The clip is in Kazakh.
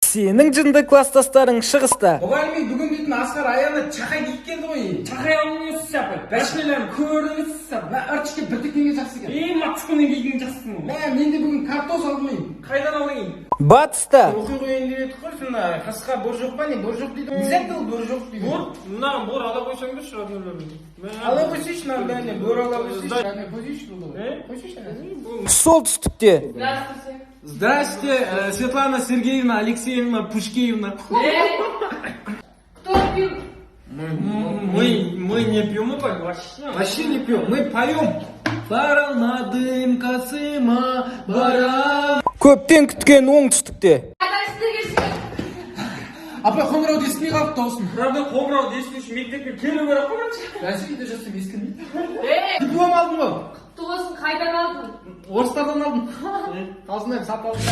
Сенің жынды класстастарың шығыста. Мұғалімей бүгін дейтін Асқар аяғына чақай киіп келді ғой. Чақай алмайсыз сапы. Бәшкелерін көріңіз сапы. Ырчыке біртіккенге жақсы екен. Матышкүнен келген жақсысың. Мен де бүгін картоз алдым. Қайдан алдың? Батыста. Оқи қойын деп едік қой, сонда қасқа бор жоқ па не? Бор жоқ дейді. Не айтты ол бор жоқ дейді. Бор? Мынаған бор ала қойсаң да шығады. Ала қойсайшы, бәріне бор ала қойсайшы. Қойсайшы болды. Қойсайшы. Солтүстікте. Здравствуйте, Светлана Сергеевна Алексеевна Пушкеевна. Кто пил? Мы не пьем, мы поем. Вообще не пьем, мы поем. Баралма дымкасыма барам. Көптен күткен оңтүстікте. Апа қоңырауды естімей қалып даусын. Правда, қоңырау есту үшін мектепке келу керек қой раньше. Бәсекеде жатсам ескірмейді. Диплом алдым ғой. Туысын қайдан алдың? Орыстардан алдым. Қалсынайым сап алдым.